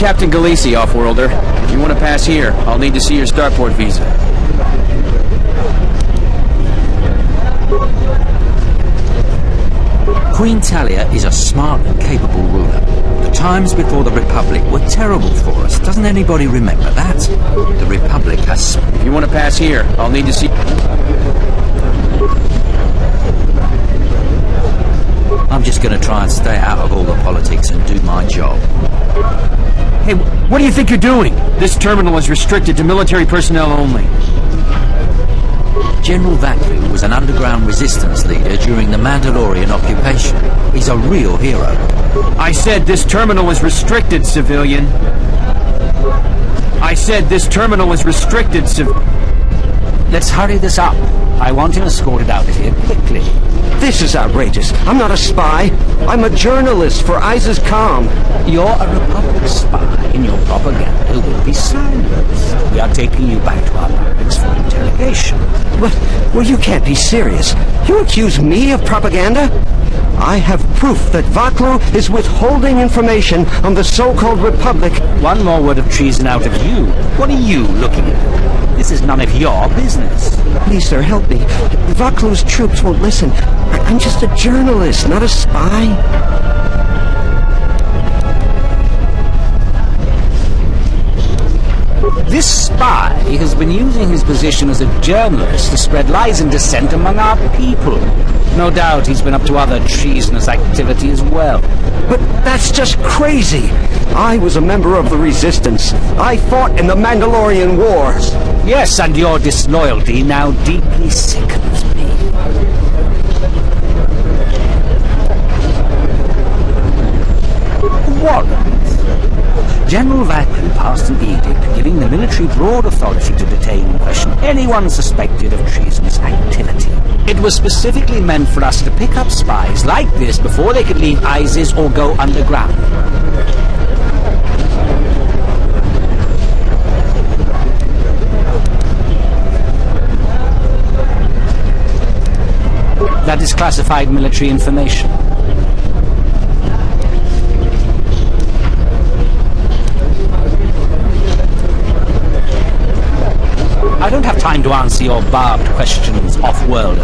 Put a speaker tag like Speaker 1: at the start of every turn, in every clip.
Speaker 1: Captain Galisi, off-worlder. If you want to pass here, I'll need to see your starport visa.
Speaker 2: Queen Talia is a smart and capable ruler. The times before the Republic were terrible for us. Doesn't anybody remember that? The Republic has...
Speaker 1: If you want to pass here, I'll need to see...
Speaker 2: I'm just going to try and stay out of all the politics and do my job.
Speaker 1: Hey, what do you think you're doing? This terminal is restricted to military personnel only.
Speaker 2: General Vaklu was an underground resistance leader during the Mandalorian occupation. He's a real hero.
Speaker 1: I said this terminal is restricted, civilian. I said this terminal is restricted,
Speaker 3: Let's hurry this up. I want him escorted out of here quickly.
Speaker 4: This is outrageous. I'm not a spy. I'm a journalist for ISIS Com.
Speaker 3: You're a Republic spy, and your propaganda will be silenced. We are taking you back to our barracks for interrogation.
Speaker 4: But, well, you can't be serious. You accuse me of propaganda? I have proof that Vaklu is withholding information on the so-called Republic.
Speaker 3: One more word of treason out of you. What are you looking at? This is none of your business.
Speaker 4: Please, sir, help me. Vaklu's troops won't listen. I'm just a journalist, not a spy.
Speaker 3: This spy has been using his position as a journalist to spread lies and dissent among our people. No doubt he's been up to other treasonous activity as well.
Speaker 4: But that's just crazy. I was a member of the Resistance. I fought in the Mandalorian Wars.
Speaker 3: Yes, and your disloyalty now deeply sickens me. Warrant. General Vaklu passed an edict giving the military broad authority to detain and question anyone suspected of treasonous activity. It was specifically meant for us to pick up spies like this before they could leave ISIS or go underground. That is classified military information. I don't have time to answer your barbed questions, off-worlder.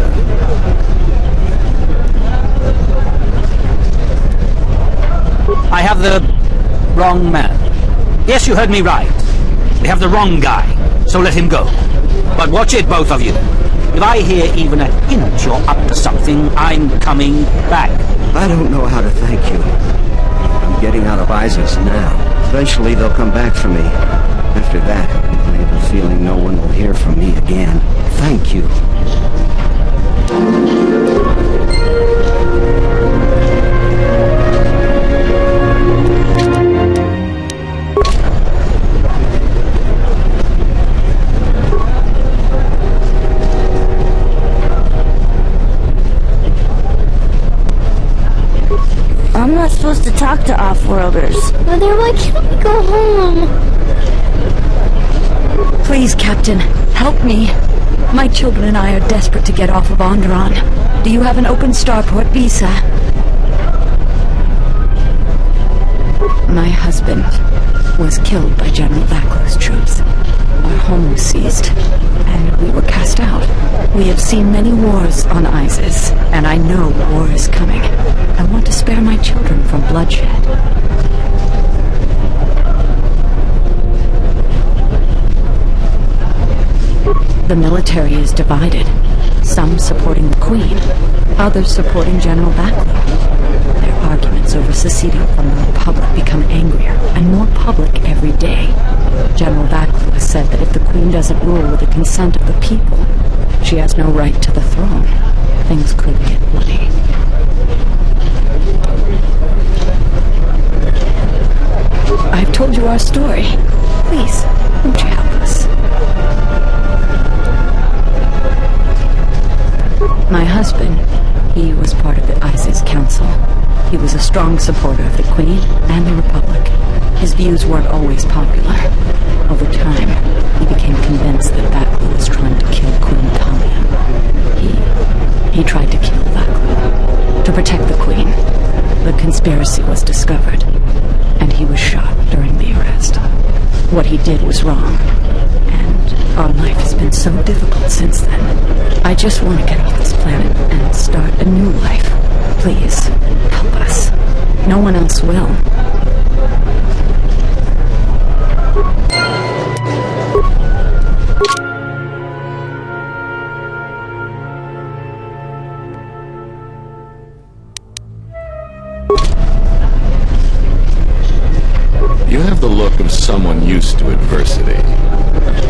Speaker 3: I have the wrong man. Yes, you heard me right. We have the wrong guy, so let him go. But watch it, both of you. If I hear even a hint you're up to something, I'm coming back.
Speaker 4: I don't know how to thank you. I'm getting out of ISIS now. Eventually they'll come back for me. After that, I have a feeling no one will hear from me again. Thank you.
Speaker 5: I'm not supposed to talk to off-worlders.
Speaker 6: Mother, why can't we go home?
Speaker 5: Please, Captain, help me. My children and I are desperate to get off of Onderon. Do you have an open starport visa? My husband was killed by General Vaklu's troops. Our home was seized, and we were cast out. We have seen many wars on ISIS, and I know war is coming. I want to spare my children from bloodshed. The military is divided, some supporting the Queen, others supporting General Vaklu. Their arguments over seceding from the Republic become angrier and more public every day. General Vaklu has said that if the Queen doesn't rule with the consent of the people, she has no right to the throne. Things could get bloody. I've told you our story. Please, won't you help us? My husband, he was part of the ISIS Council. He was a strong supporter of the Queen and the Republic. His views weren't always popular. Over time, he became convinced that Vaklu was trying to kill Queen Talia. He tried to kill Vaklu to protect the Queen. The conspiracy was discovered, and he was shot during the arrest. What he did was wrong. And our life has been so difficult since then. I just want to get off this planet and start a new life. Please, help us. No one else will.
Speaker 7: You have the look of someone used to adversity.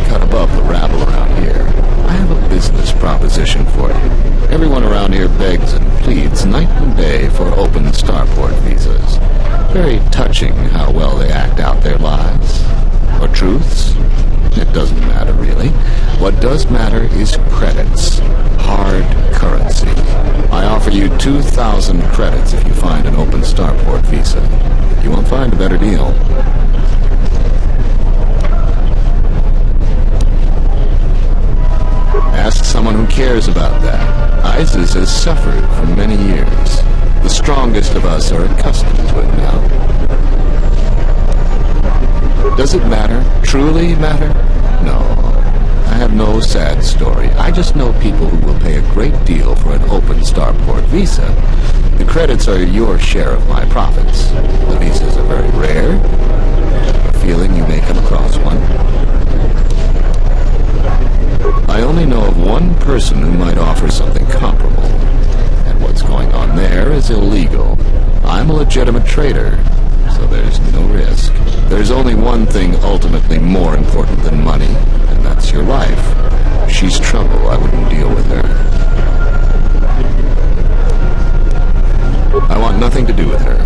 Speaker 7: Cut above the rabble around here. I have a business proposition for you. Everyone around here begs and pleads night and day for open starport visas. Very touching how well they act out their lives. Or truths? It doesn't matter, really. What does matter is credits. Hard currency. I offer you 2,000 credits if you find an open starport visa. You won't find a better deal. Ask someone who cares about that. ISIS has suffered for many years. The strongest of us are accustomed to it now. Does it matter? Truly matter? No. I have no sad story. I just know people who will pay a great deal for an open starport visa. The credits are your share of my profits. The visas are very rare. I have a feeling you may come across one. I only know of one person who might offer something comparable. And what's going on there is illegal. I'm a legitimate trader, so there's no risk. There's only one thing ultimately more important than money, and that's your life. If she's trouble, I wouldn't deal with her. I want nothing to do with her.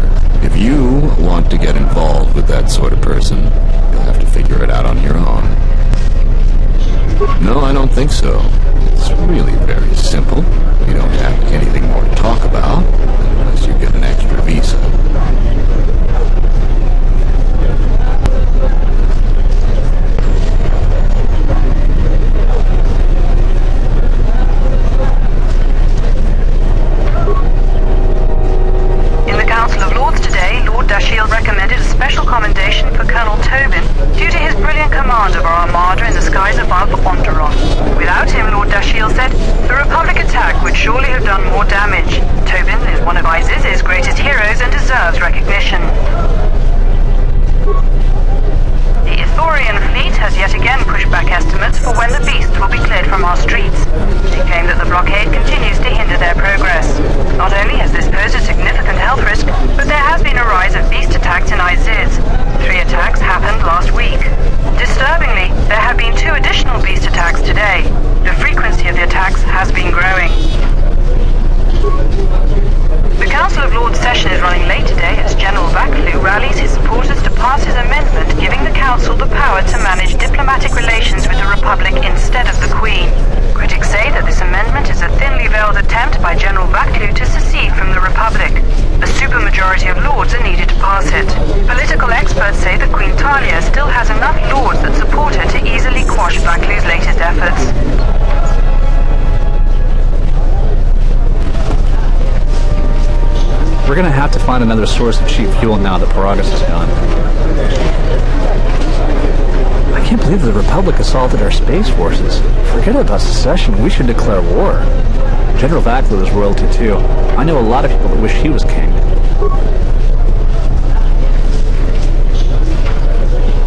Speaker 7: If you want to get involved with that sort of person, you'll have to figure it out on your own. No, I don't think so. It's really very simple. You don't have anything more to talk about unless you get an extra visa.
Speaker 8: In the Council of Lords today, Lord Dashiell recommended a special commendation for Colonel Tobin due to his brilliant command of our armada in the skies above Onderon. Without him, Lord Dashiell said, the Republic attack would surely have done more damage. Tobin is one of ISIS's greatest heroes and deserves recognition. The Ithorian fleet has yet again pushed back estimates for when the beasts will be cleared from our streets. They claim that the blockade continues to hinder their progress. Not only has this posed a significant health risk, but there has been a rise of beast attacks in ISIS. 3 attacks happened last week. Disturbingly, there have been 2 additional beast attacks today. The frequency of the attacks has been growing. The Council of Lords session is running late today as General Vaklu rallies his supporters to pass his amendment giving the Council the power to manage diplomatic relations with the Republic instead of the Queen. Critics say that this amendment is a thinly veiled attempt by General Vaklu to secede from the Republic. A supermajority of Lords are needed to pass it. Political experts say that Queen Talia still has enough Lords that support her to easily quash Vaklu's latest efforts.
Speaker 9: We're gonna have to find another source of cheap fuel now that Paragus is gone. I can't believe the Republic assaulted our space forces. Forget about secession, we should declare war. General Vaklu is royalty too. I know a lot of people that wish he was king.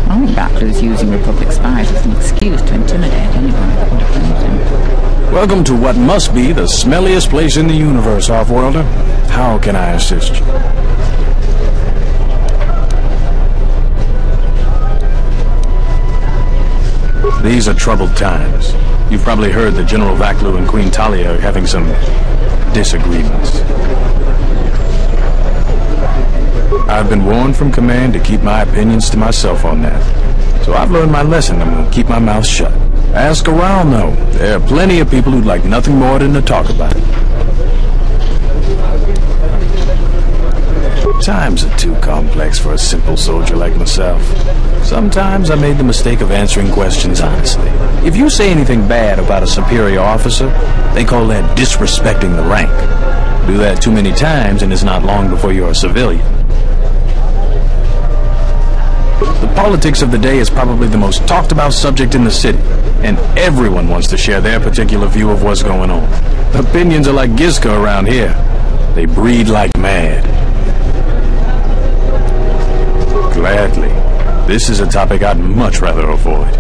Speaker 10: I think Vaklu's using Republic spies as an excuse to intimidate anyone that would oppose him.
Speaker 11: Welcome to what must be the smelliest place in the universe, Offworlder. How can I assist you? These are troubled times. You've probably heard that General Vaklu and Queen Talia are having some disagreements. I've been warned from command to keep my opinions to myself on that. So I've learned my lesson. I'm going to keep my mouth shut. Ask around, though. There are plenty of people who'd like nothing more than to talk about it. Times are too complex for a simple soldier like myself. Sometimes I made the mistake of answering questions honestly. If you say anything bad about a superior officer, they call that disrespecting the rank. Do that too many times and it's not long before you're a civilian. The politics of the day is probably the most talked about subject in the city, and everyone wants to share their particular view of what's going on. Opinions are like Giska around here. They breed like mad. Gladly. This is a topic I'd much rather avoid.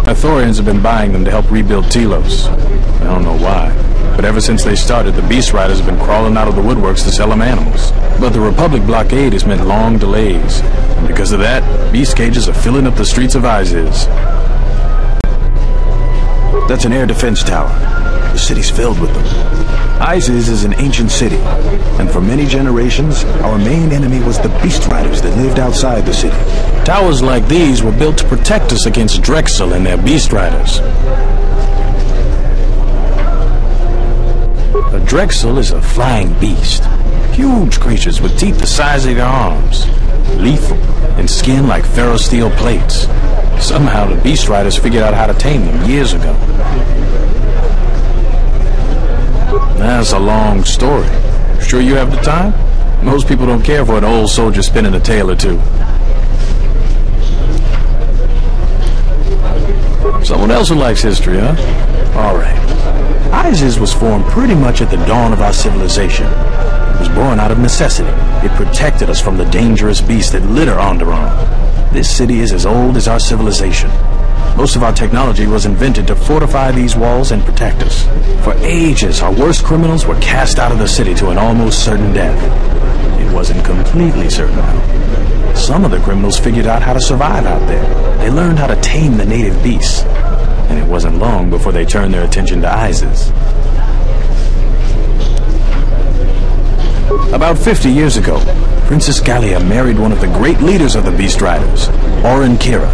Speaker 11: Ithorians have been buying them to help rebuild Telos. I don't know why, but ever since they started, the Beast Riders have been crawling out of the woodworks to sell them animals. But the Republic blockade has meant long delays, and because of that, beast cages are filling up the streets of Iziz.
Speaker 12: That's an air defense tower. The city's filled with them. Iziz is an ancient city, and for many generations, our main enemy was the Beast Riders that lived outside the city.
Speaker 11: Towers like these were built to protect us against Drexel and their Beast Riders. A Drexel is a flying beast. Huge creatures with teeth the size of your arms. Lethal, and skin like ferrosteel plates. Somehow the Beast Riders figured out how to tame them years ago. That's a long story. Sure you have the time? Most people don't care for an old soldier spinning a tale or two. Someone else who likes history, huh? Alright. Iziz was formed pretty much at the dawn of our civilization. It was born out of necessity. It protected us from the dangerous beasts that litter Onderon. This city is as old as our civilization. Most of our technology was invented to fortify these walls and protect us. For ages, our worst criminals were cast out of the city to an almost certain death. It wasn't completely certain, though. Some of the criminals figured out how to survive out there. They learned how to tame the native beasts. And it wasn't long before they turned their attention to Iziz. About 50 years ago, Princess Gallia married one of the great leaders of the Beast Riders, Orin Kira.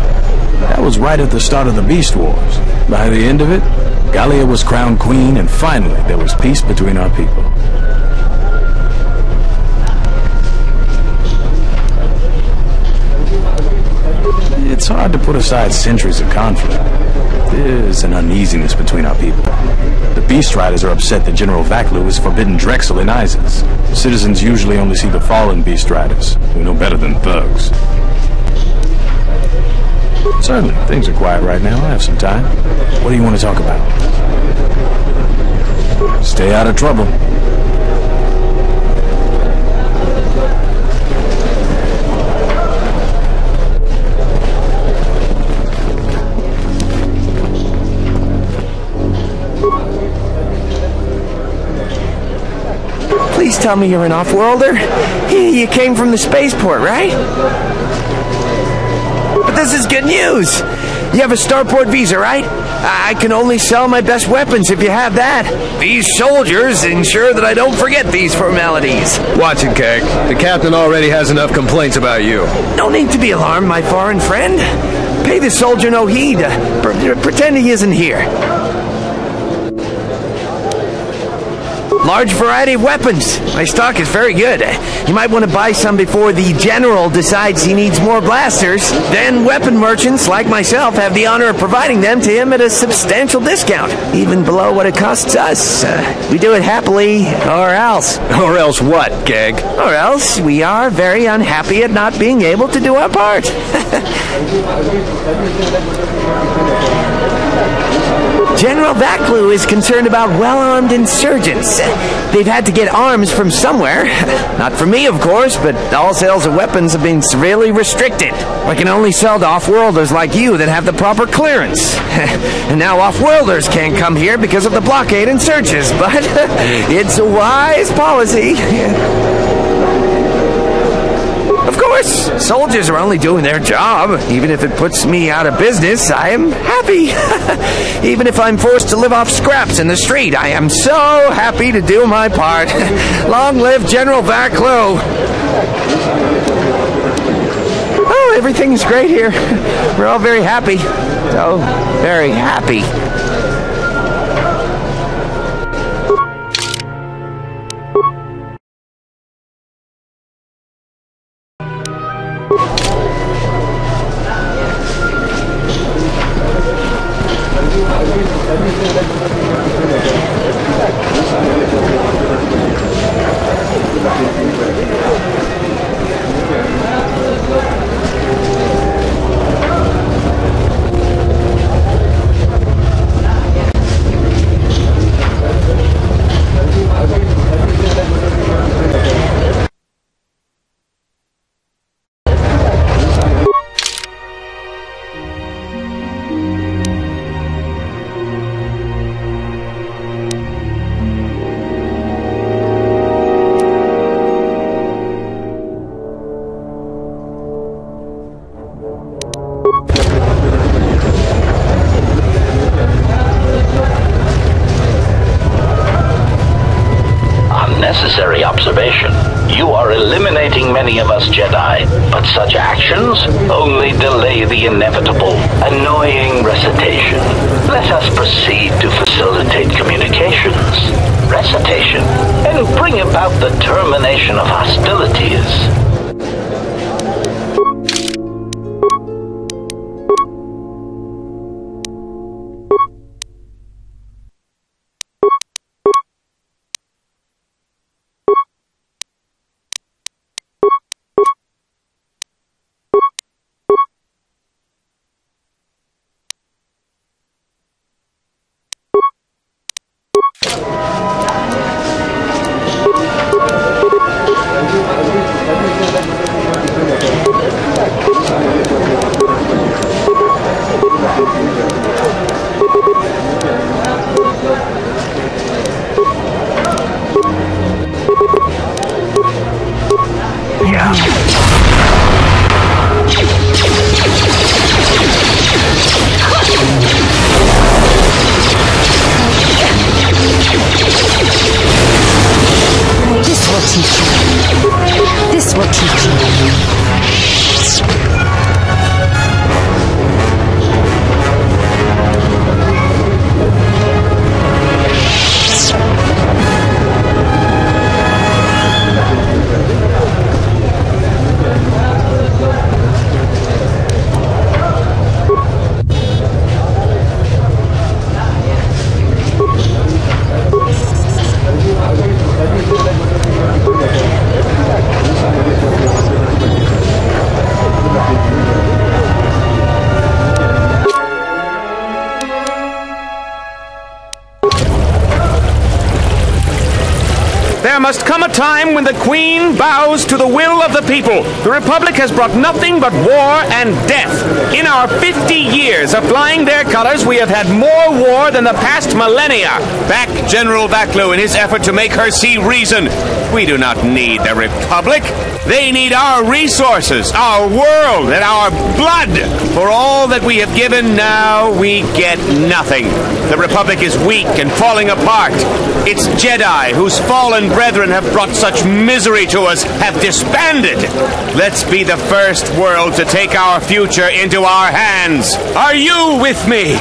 Speaker 11: That was right at the start of the Beast Wars. By the end of it, Gallia was crowned queen, and finally there was peace between our people. It's hard to put aside centuries of conflict. There's an uneasiness between our people. The Beast Riders are upset that General Vaklu has forbidden Drexel in Iziz. Citizens usually only see the fallen Beast Riders, who know better than thugs. Certainly, things are quiet right now. I have some time. What do you want to talk about? Stay out of trouble.
Speaker 13: Please tell me you're an off-worlder. You came from the spaceport, right? But this is good news. You have a starport visa, right? I can only sell my best weapons if you have that. These soldiers ensure that I don't forget these formalities.
Speaker 14: Watch it, Keg. The captain already has enough complaints about you.
Speaker 13: No need to be alarmed, my foreign friend. Pay the soldier no heed. Pretend he isn't here. Large variety of weapons. My stock is very good. You might want to buy some before the general decides he needs more blasters. Then weapon merchants like myself have the honor of providing them to him at a substantial discount, even below what it costs us. We do it happily, or else.
Speaker 14: Or else what, Gag?
Speaker 13: Or else we are very unhappy at not being able to do our part. General Vaklu is concerned about well-armed insurgents. They've had to get arms from somewhere. Not from me, of course, but all sales of weapons have been severely restricted. I can only sell to off-worlders like you that have the proper clearance. And now off-worlders can't come here because of the blockade and searches, but it's a wise policy. Of course, soldiers are only doing their job. Even if it puts me out of business, I am happy. Even if I'm forced to live off scraps in the street, I am so happy to do my part. Long live General Vaklu. Oh, everything's great here. We're all very happy. So very happy.
Speaker 15: observation. You are eliminating many of us Jedi, but such actions only delay the inevitable, annoying recitation. Let us proceed to facilitate communications, recitation, and bring about the termination of hostilities.
Speaker 16: This will teach you.
Speaker 1: There must come a time when the Queen bows to the will of the people. The Republic has brought nothing but war and death. In our 50 years of flying their colors, we have had more war than the past millennia. Back General Vaklu in his effort to make her see reason. We do not need the Republic. They need our resources, our world, and our blood. For all that we have given, now we get nothing. The Republic is weak and falling apart. Its Jedi, whose fallen brethren have brought such misery to us, have disbanded. Let's be the first world to take our future into our hands. Are you with me?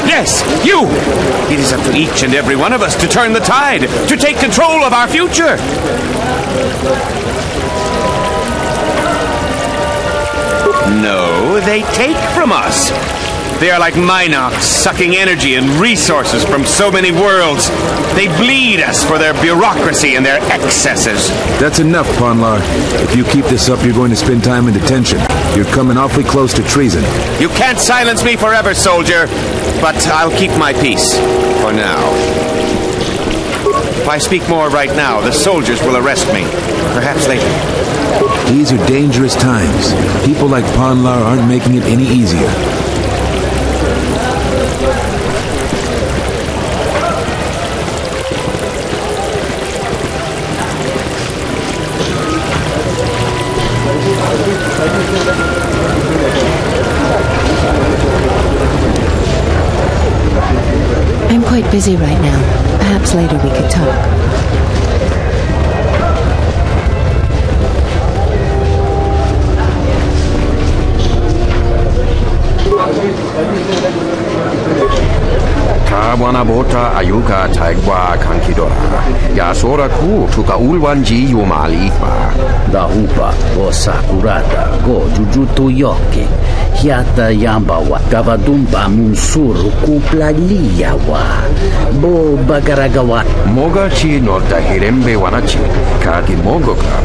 Speaker 1: Yes, you! It is up to each and every one of us to turn the tide, to take control of our future. No, they take from us. They are like Minocs, sucking energy and resources from so many worlds. They bleed us for their bureaucracy and their excesses.
Speaker 12: That's enough, Ponlar. If you keep this up, you're going to spend time in detention. You're coming awfully close to treason.
Speaker 1: You can't silence me forever, soldier. But I'll keep my peace. For now. If I speak more right now, the soldiers will arrest me. Perhaps later.
Speaker 12: These are dangerous times. People like Ponlar aren't making it any easier.
Speaker 5: I'm quite busy right now. Perhaps later we could talk.
Speaker 17: Tawana bota ayuka taigwa kankidora. Yasora ku tuka ulwanji yumalikwa.
Speaker 18: Da upa go sakurata go jujutu yoke. Hiata yambawa gavadumba munsuru kuplaliyawa. Bo bagaragawa.
Speaker 17: Mogachi norta hirembe wanachi. Kaki mogoka.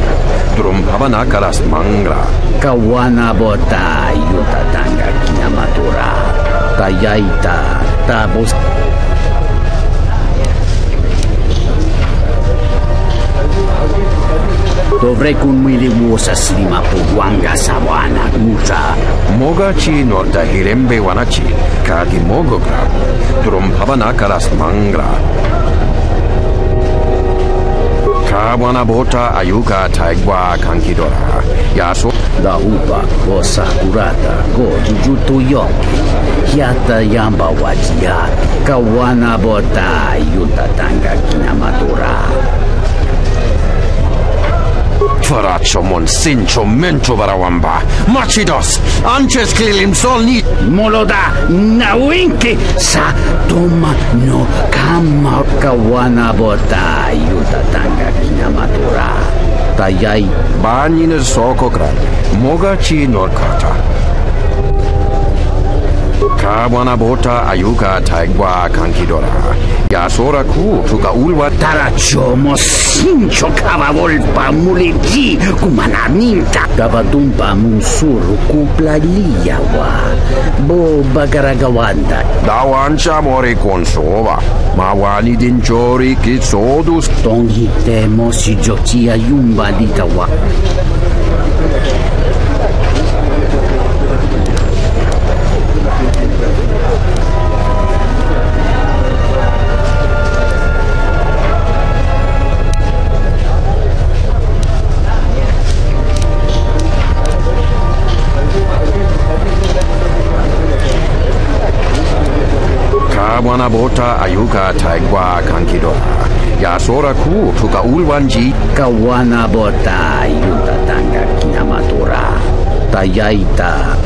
Speaker 17: Drumpavana kalas mangra.
Speaker 18: Kawana bota yutatanga kinamatura. Tayaita tabos. Dovrei kunmili musa slima pugwanga sawana musa.
Speaker 17: Mogachi norta hirembe wanachi. Kaki mogoka. Drumpavana kalas mangra. Kawanabota ayuka taigwa kankidora. Yaso.
Speaker 18: Da upa ko sakurata ko jujutu yoki. Hiata yamba wajia. Kawanabota yutatanga kinamatura.
Speaker 17: Faraccio monsincho mento varawamba. Machidos. Anches klilim solni.
Speaker 18: Moloda nawinki sa toma no kama kawanabota yutatanga kinamatura.
Speaker 17: Tayay banyin soko kran. Mogachi norkata. Kawanabota ayuka taigwa kankidora. Yasora ku tuka ulwa
Speaker 18: Taracho mosincho kavavolpa muliji kumanaminta kavatumpa musuru kuplaliyawa bo bagaragawanda
Speaker 17: dawancha mori konsova mawani dinchori kitsodus
Speaker 18: tonghitemo si jotia yumba ditawa.
Speaker 17: Kawanabota ayuka taigwa kankidora. Yasora ku tuka ulwanji.
Speaker 18: Kawanabota yutatanga kinamatura. Tayaita.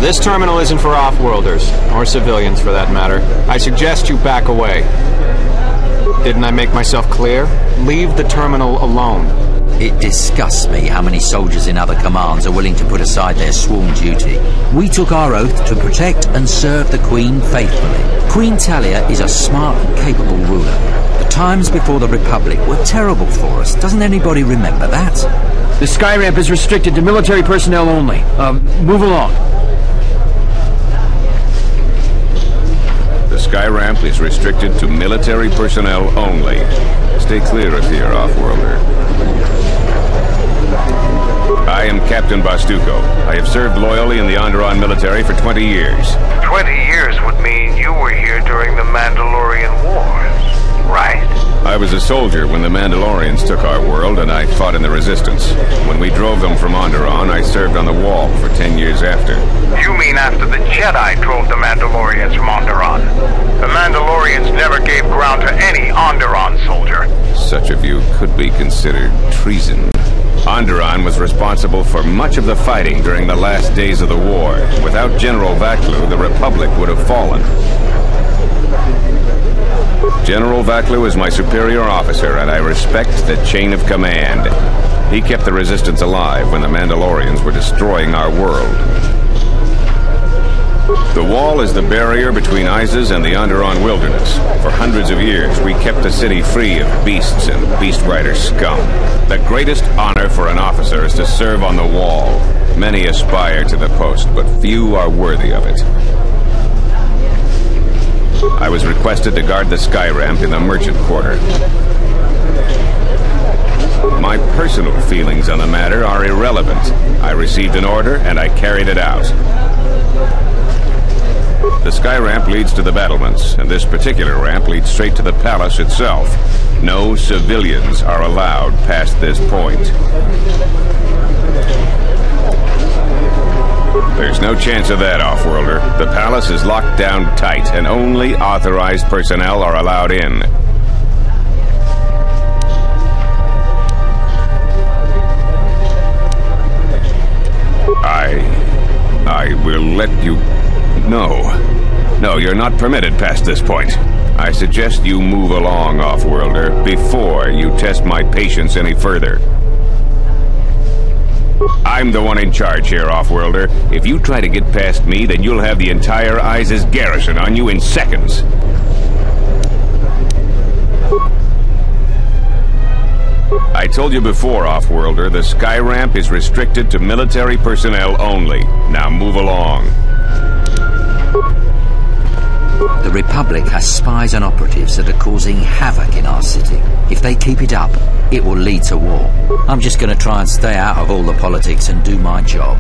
Speaker 1: This terminal isn't for off-worlders, or civilians for that matter. I suggest you back away. Didn't I make myself clear? Leave the terminal alone.
Speaker 2: It disgusts me how many soldiers in other commands are willing to put aside their sworn duty. We took our oath to protect and serve the Queen faithfully. Queen Talia is a smart and capable ruler. The times before the Republic were terrible for us. Doesn't anybody remember that?
Speaker 1: The sky ramp is restricted to military personnel only. Move along.
Speaker 16: The sky ramp is restricted to military personnel only. Stay clear of here, off-worlder. I am Captain Bastuco. I have served loyally in the Onderon military for 20 years.
Speaker 19: 20 years would mean you were here during the Mandalorian Wars, right?
Speaker 16: I was a soldier when the Mandalorians took our world, and I fought in the Resistance. When we drove them from Onderon, I served on the wall for 10 years after.
Speaker 19: You mean after the Jedi drove the Mandalorians from Onderon? The Mandalorians never gave ground to any Onderon soldier.
Speaker 16: Such of you could be considered treason. Onderon was responsible for much of the fighting during the last days of the war. Without General Vaklu, the Republic would have fallen. General Vaklu is my superior officer, and I respect the chain of command. He kept the Resistance alive when the Mandalorians were destroying our world. The wall is the barrier between Isis and the Onderon wilderness. For hundreds of years, we kept the city free of beasts and beast rider scum. The greatest honor for an officer is to serve on the wall. Many aspire to the post, but few are worthy of it. I was requested to guard the sky ramp in the merchant quarter. My personal feelings on the matter are irrelevant. I received an order and I carried it out. The sky ramp leads to the battlements, and this particular ramp leads straight to the palace itself. No civilians are allowed past this point. There's no chance of that, off-worlder. The palace is locked down tight, and only authorized personnel are allowed in. I will let you... No, you're not permitted past this point. I suggest you move along, off-worlder, before you test my patience any further. I'm the one in charge here, off-worlder. If you try to get past me, then you'll have the entire Isis garrison on you in seconds. I told you before, Off-Worlder, the sky ramp is restricted to military personnel only. Now move along.
Speaker 2: The Republic has spies and operatives that are causing havoc in our city. If they keep it up, it will lead to war. I'm just going to try and stay out of all the politics and do my job.